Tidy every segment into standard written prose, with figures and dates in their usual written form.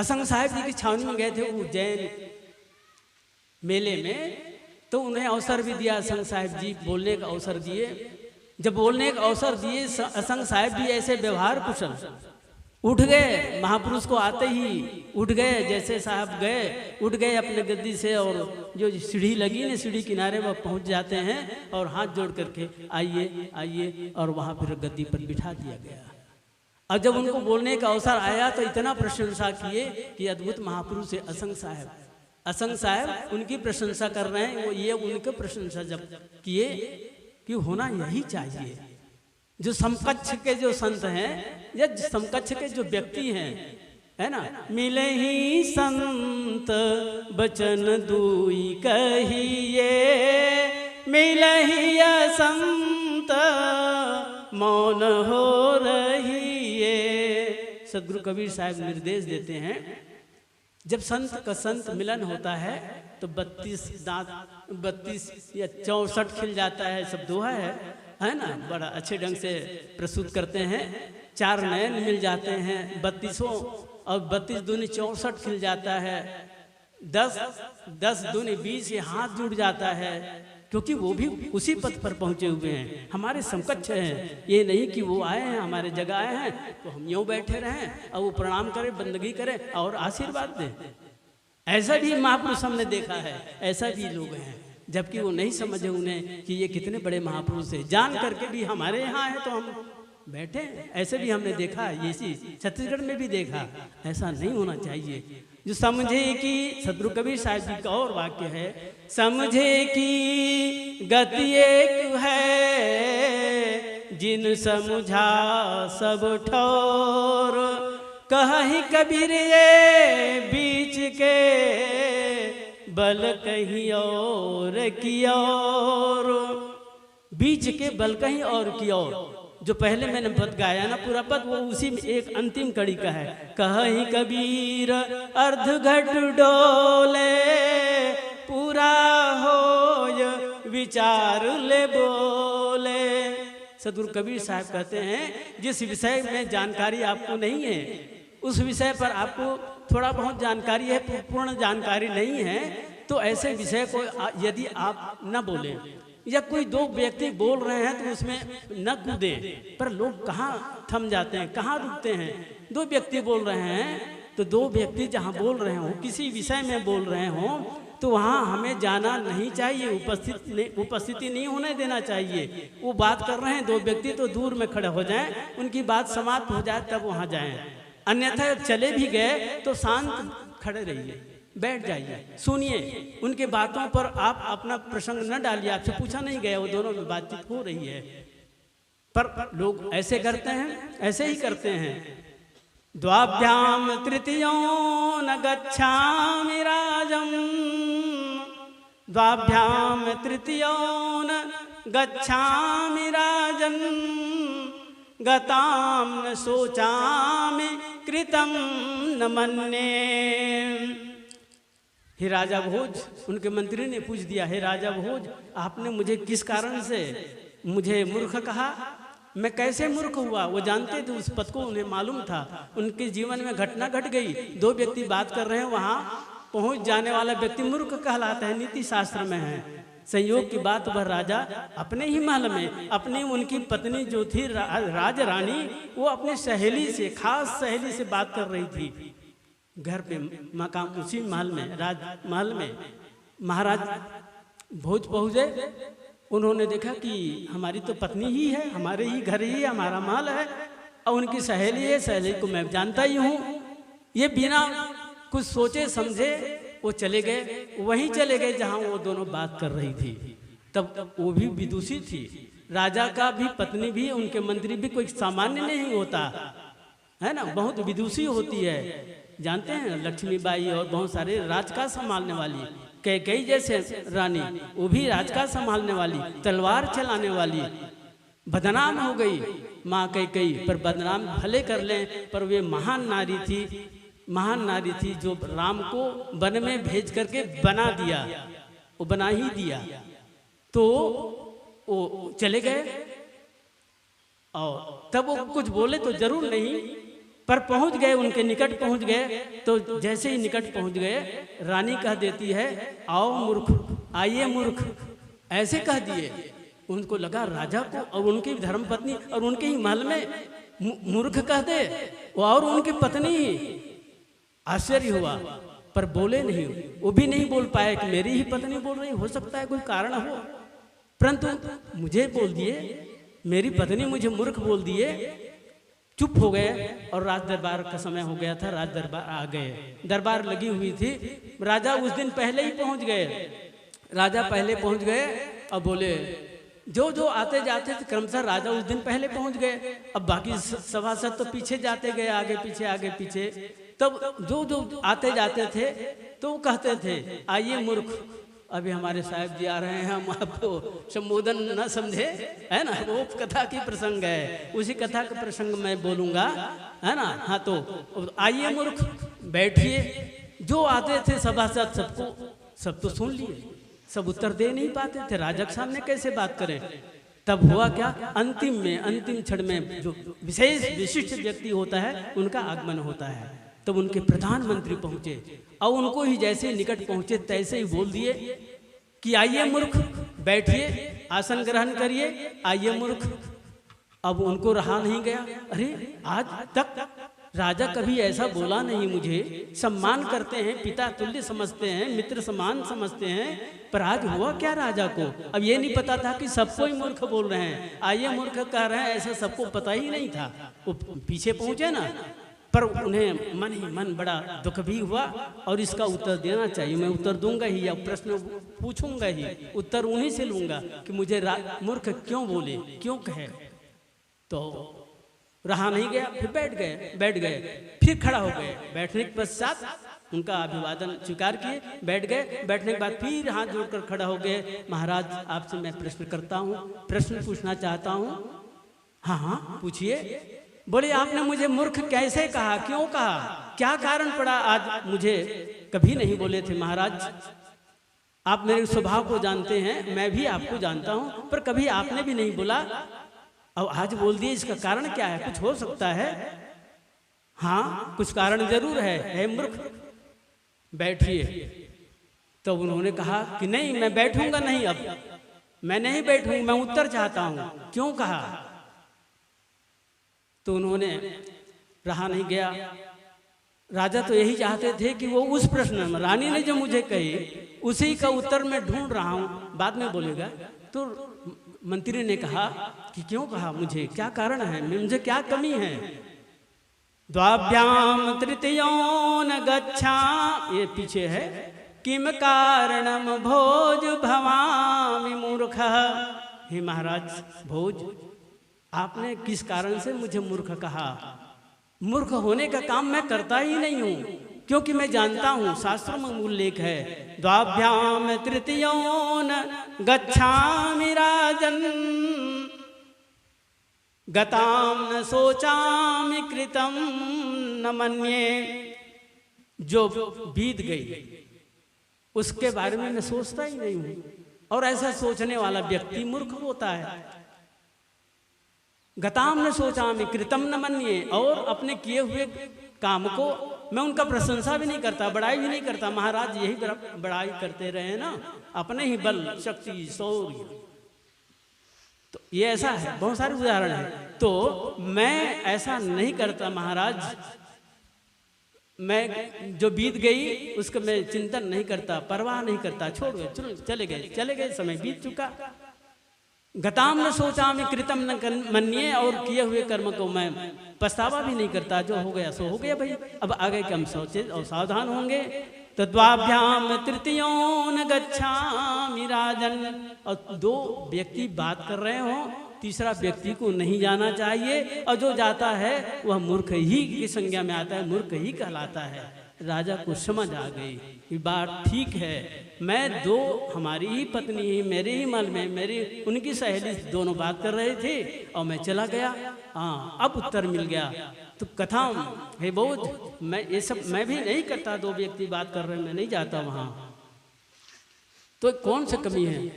असंग साहब जी की छावनी में गए थे उज्जैन मेले में, तो उन्हें अवसर भी दिया। असंग साहब जी बोलने का अवसर दिए। जब बोलने का अवसर दिए, असंग साहब जी ऐसे व्यवहार कुशल उठ गए, महापुरुष को आते ही उठ गए, जैसे साहब गए उठ गए अपने गद्दी से, और जो सीढ़ी लगी ना सीढ़ी किनारे वह पहुंच जाते हैं और हाथ जोड़ करके आइए आइए, और वहां फिर गद्दी पर बिठा दिया गया। और जब उनको बोलने का अवसर आया तो इतना प्रशंसा किए कि अद्भुत महापुरुष है असंग साहब उनकी प्रशंसा कर रहे हैं। वो ये उनके प्रशंसा जब किए कि होना यही चाहिए। जो समकक्ष के जो संत हैं या समकक्ष के जो व्यक्ति हैं, है ना, मिले ही संत बचन दुई कहिए, मिले ही संत मौन हो रहिए। सदगुरु कबीर साहब निर्देश देते हैं, जब संत का संत मिलन होता है तो 32 दांत 32 या 64 खिल जाता है। सब दोहा है ना, बड़ा अच्छे ढंग से प्रस्तुत करते हैं। 4 नयन मिल जाते हैं 32 और 32 दूनी 64 खिल जाता है। 10 दूनी 20 ये हाथ जुड़ जाता है, क्योंकि वो भी उसी पथ पर पहुंचे हुए हैं, हमारे समकक्ष हैं। ये नहीं कि वो आए हैं हमारे जगह आए हैं तो हम यूँ बैठे रहें और वो प्रणाम करें, बंदगी करें और आशीर्वाद दें। ऐसा भी महापुरुष हमने देखा है, ऐसा भी लोग हैं, जबकि वो नहीं समझे उन्हें कि ये कितने बड़े महापुरुष हैं। जान करके भी हमारे यहाँ है तो हम बैठे, ऐसे भी हमने देखा। ये चीज छत्तीसगढ़ में भी देखा। ऐसा नहीं होना चाहिए। जो समझे कि सदगुरु कबीर साहब जी का और वाक्य है, समझे कि गति एक है जिन समझा सब ठौर, कहीं कबीर ये बीच के बल कहीं और की ओर, बीच के बल कहीं और की ओर। जो पहले मैंने पद गाया ना पूरा पद, वो उसी में एक अंतिम कड़ी का है। कहीं कबीर अर्ध घट डोले, पूरा होय विचार ले बोले। सदगुरु कबीर साहब कहते हैं, जिस विषय में जानकारी आपको नहीं है, उस विषय पर आपको थोड़ा बहुत जानकारी है, पूर्ण जानकारी नहीं है, तो ऐसे विषय को यदि आप न बोलें या कोई 2 व्यक्ति बोल रहे हैं तो उसमें न कूदें। पर लोग कहाँ थम जाते हैं, कहाँ रुकते हैं। 2 व्यक्ति बोल रहे हैं तो 2 व्यक्ति जहाँ बोल रहे हों, किसी विषय में बोल रहे हों, तो वहाँ हमें जाना नहीं चाहिए, उपस्थिति नहीं होने देना चाहिए। वो बात कर रहे हैं 2 व्यक्ति तो दूर में खड़े हो जाएं, उनकी बात समाप्त हो जाए तब वहाँ जाएं। अन्यथा चले भी गए तो शांत खड़े रहिए, बैठ जाइए, सुनिए। उनके बातों पर आप अपना प्रसंग न डालिए, आपसे पूछा नहीं गया, वो दोनों में बातचीत हो रही है। पर लोग ऐसे करते हैं, ऐसे ही करते हैं। द्वाभ्याम तृतीयो न गच्छामि राजम, द्वाभ्याम तृतीयो न गच्छामि राजन, गताम न सोचामि कृतम न मन्ये। हे राजा भोज, उनके मंत्री ने पूछ दिया, हे राजा भोज, आपने मुझे किस कारण से मुझे मूर्ख कहा? मैं कैसे मूर्ख हुआ? वो जानते थे उस पद को, उन्हें मालूम था। उनके जीवन में घटना घट गई, 2 व्यक्ति बात कर रहे हैं, वहाँ पहुँच जाने वाला व्यक्ति मूर्ख कहलाता है, नीति शास्त्र में है। संयोग की बात, वह राजा अपने ही महल में अपनी उनकी पत्नी जो थी राज रानी, वो अपने सहेली से, खास सहेली से बात कर रही थी घर पे मकाम, उसी महल में, राज महल में। महाराज भोज पहुँचे, उन्होंने देखा कि हमारी तो पत्नी ही है, हमारे ही घर ही है, हमारा महल है, और उनकी सहेली है, सहेली को मैं जानता ही हूँ। ये बिना कुछ सोचे समझे वो चले गए, वहीं चले गए जहाँ वो दोनों बात कर रही थी। तब वो भी विदुषी थी, राजा का भी पत्नी भी, उनके मंत्री भी कोई सामान्य नहीं होता है ना, बहुत विदुषी होती है। जानते हैं लक्ष्मीबाई और बहुत सारे राजकाज संभालने वाली, कैकेयी जैसे रानी, वो भी राजकाज संभालने वाली, तलवार चलाने वाली, बदनाम हो गई माँ कैकेयी। पर बदनाम भले कर लें, पर वे महान नारी थी, महान नारी थी, जो राम को वन में भेज करके बना दिया, वो बना ही दिया। तो वो चले गए और तब वो कुछ बोले तो जरूर नहीं, पर पहुंच गए, उनके निकट पहुंच गए। तो जैसे ही निकट पहुंच गए, रानी कह देती है, आओ मूर्ख, आइए मूर्ख, ऐसे कह दिए। उनको लगा राजा को और उनकी धर्मपत्नी और उनके ही महल में मूर्ख कह दे, और उनकी पत्नी। आश्चर्य हुआ, पर बोले नहीं, वो भी नहीं बोल पाए कि मेरी ही पत्नी बोल रही, हो सकता है कोई कारण हो, परंतु मुझे बोल दिए, मेरी पत्नी मुझे मूर्ख बोल दिए। चुप हो गए और राज दरबार का समय हो गया था, राज दरबार आ गए, दरबार लगी हुई थी। राजा उस दिन पहले ही पहुंच गए, राजा पहले पहुंच गए और बोले, जो जो आते जाते थे क्रमशः राजा उस दिन पहले पहुंच गए। अब बाकी सभासद तो पीछे जाते गए, आगे पीछे आगे पीछे। तब जो जो आते जाते थे तो कहते थे, आइए मूर्ख, अभी हमारे साहब जी आ रहे हैं, हम आपको संबोधन न समझे, है ना, वो कथा की प्रसंग है, उसी कथा का प्रसंग मैं बोलूँगा, है ना। हाँ, तो आइए मूर्ख, बैठिए। जो आते थे सभासद सब तो सुन लिए, सब उत्तर दे नहीं पाते थे, राजा के सामने कैसे बात करें। तब हुआ क्या, अंतिम क्षण में जो विशेष विशिष्ट व्यक्ति होता है उनका आगमन होता है। तब उनके प्रधानमंत्री पहुंचे और उनको ही जैसे निकट पहुंचे तैसे ही बोल दिए कि आइए मूर्ख, बैठिए, आसन ग्रहण करिए, आइए मूर्ख। अब उनको रहा नहीं गया, अरे आज तक राजा कभी ऐसा बोला नहीं मुझे, सम्मान करते हैं, पिता तुल्य समझते हैं, मित्र समान समझते हैं, पर आज हुआ क्या राजा को। अब ये नहीं पता था कि सबको ही मूर्ख बोल रहे हैं, आइए मूर्ख कह रहे हैं, ऐसा सबको पता ही नहीं था। वो पीछे पहुंचे ना, पर उन्हें मन ही मन बड़ा दुख भी हुआ और इसका उत्तर देना चाहिए, मैं उत्तर दूंगा ही, या प्रश्न पूछूंगा ही, उत्तर उन्हीं से लूंगा कि मुझे मूर्ख क्यों बोले, क्यों कहे। तो रहा नहीं गया, फिर बैठ गए, फिर खड़ा हो गए। बैठने के पश्चात उनका अभिवादन स्वीकार किए, बैठ गए। बैठने के बाद फिर हाथ जोड़कर खड़ा हो गए, महाराज आपसे मैं प्रश्न करता हूँ, प्रश्न पूछना चाहता हूँ। हाँ हाँ पूछिए। बोले, आपने मुझे मूर्ख कैसे कहा, क्यों कहा, क्या कारण पड़ा आज मुझे। कभी नहीं बोले थे महाराज, आप मेरे स्वभाव को जानते हैं, मैं भी आपको जानता हूँ, पर कभी आपने भी नहीं बोला, अब आज बोल दिए, इसका कारण क्या है, कुछ हो सकता है। हाँ कुछ कारण जरूर है मूर्ख, बैठिए। तो उन्होंने कहा कि नहीं, मैं बैठूंगा नहीं, अब मैं नहीं बैठूंगा, मैं उत्तर चाहता हूं, क्यों कहा। तो उन्होंने, रहा नहीं गया, राजा तो यही चाहते थे कि वो उस प्रश्न में रानी ने जो मुझे कही उसी का उत्तर मैं ढूंढ रहा हूं, बाद में बोलेगा। तो मंत्री ने कहा कि क्यों कहा, मुझे क्या कारण है, मुझे क्या कमी है। द्वाभ्याम तृतीयोन गच्छा, ये पीछे है, किम कारणम भोज भवामि मूर्ख। हे महाराज भोज, आपने किस कारण से मुझे मूर्ख कहा। मूर्ख होने का काम मैं करता ही नहीं हूं, क्योंकि मैं जानता हूं, शास्त्रों में उल्लेख है, द्वाभ्याम तृतीयोन गच्छामि राजन, गताम न सोचामि कृतम न मन्ये। जो बीत गई उसके बारे में मैं सोचता ही नहीं हूं, और ऐसा सोचने वाला व्यक्ति मूर्ख होता है। गताम न सोचामि कृतम न मन्ये, और अपने किए हुए काम को मैं उनका प्रशंसा भी नहीं करता, बड़ाई भी नहीं करता। महाराज यही बड़ाई करते रहे ना, अपने ही बल शक्ति शौर्य। तो ये ऐसा है, बहुत सारे उदाहरण हैं। तो मैं ऐसा नहीं करता महाराज, मैं जो बीत गई उसका मैं चिंतन नहीं करता, परवाह नहीं करता, छोड़ गए, चलो चले गए, समय बीत चुका। गताम न सोचामि कृतम न मन्ये, और किए हुए कर्म को मैं पछतावा भी नहीं करता, जो हो गया सो हो गया भाई, अब आगे के हम सोचे और सावधान होंगे। तो द्वाभ्याम तृतीयोन गच्छामि राजन, और दो व्यक्ति बात कर रहे हो, तीसरा व्यक्ति को नहीं जाना चाहिए, और जो जाता है वह मूर्ख ही की संज्ञा में आता है, मूर्ख ही कहलाता है। राजा को समझ आ गई कि बात ठीक है, मैं दो, हमारी ही पत्नी ही, मेरे ही महल में मेरी उनकी सहेली दोनों बात कर रहे थे और मैं चला गया। हाँ अब उत्तर मिल गया। तो कथा है बहुत, मैं ये सब मैं भी नहीं करता, दो व्यक्ति बात कर रहे हैं, मैं नहीं जाता वहाँ, तो कौन सा कमी है।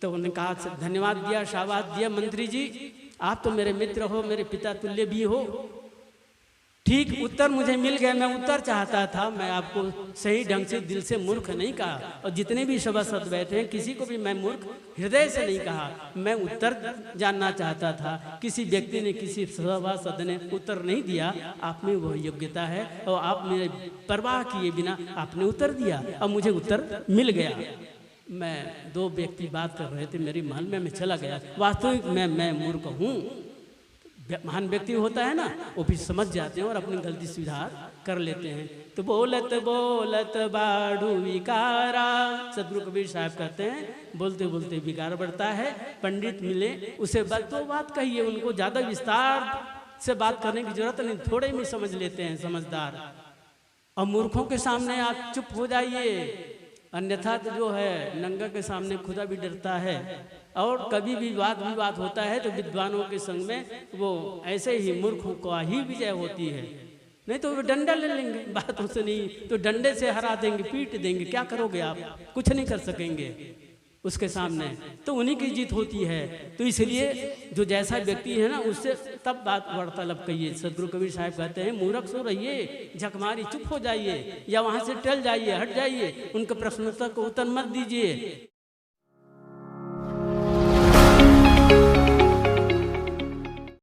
तो उन्होंने कहा, धन्यवाद दिया, शाबाश दिया मंत्री जी, आप तो मेरे मित्र हो, मेरे पिता तुल्य भी हो, ठीक उत्तर मुझे मिल गया। मैं उत्तर चाहता था, मैं आपको सही ढंग से दिल से मूर्ख नहीं कहा, और जितने भी सभासद बैठे हैं किसी को भी मैं मूर्ख हृदय से नहीं कहा। मैं उत्तर जानना चाहता था। किसी व्यक्ति ने, किसी सभासद ने उत्तर नहीं दिया। आप में वह योग्यता है और आप मेरे परवाह किए बिना आपने उत्तर दिया और मुझे उत्तर मिल गया। मैं दो व्यक्ति बात कर रहे थे, मेरी महल में मैं चला गया। वास्तविक मैं मूर्ख हूँ। महान व्यक्ति होता है ना, वो भी समझ जाते हैं और अपनी गलती सुधार कर लेते हैं। तो बोलत बोलत बाड़ू विकारा, सदगुरु कबीर साहब कहते हैं बोलते बोलते विकार बढ़ता है। पंडित मिले, उसे दो बात कहिए, उनको ज़्यादा विस्तार से बात करने की जरूरत नहीं, थोड़े में समझ लेते हैं समझदार। और मूर्खों के सामने आप चुप हो जाइए, अन्यथा तो जो है नंगा के सामने खुदा भी डरता है। और कभी भी विवाद होता है तो विद्वानों के संग में वो ऐसे ही मूर्खों को ही विजय होती है। नहीं तो वो डंडा ले लेंगे, बातों से नहीं तो डंडे से हरा देंगे, पीट देंगे। क्या करोगे आप? कुछ नहीं कर सकेंगे उसके सामने, तो उन्हीं की जीत होती है। तो इसलिए जो जैसा व्यक्ति है ना, उससे तब बात वार्तालाप कहिए। सदगुरु कबीर साहब कहते हैं मूर्ख सो रहिए, झकमारी चुप हो जाइए, या वहाँ से टल जाइए, हट जाइए, उनके प्रश्नोत्तर को उत्तर मत दीजिए।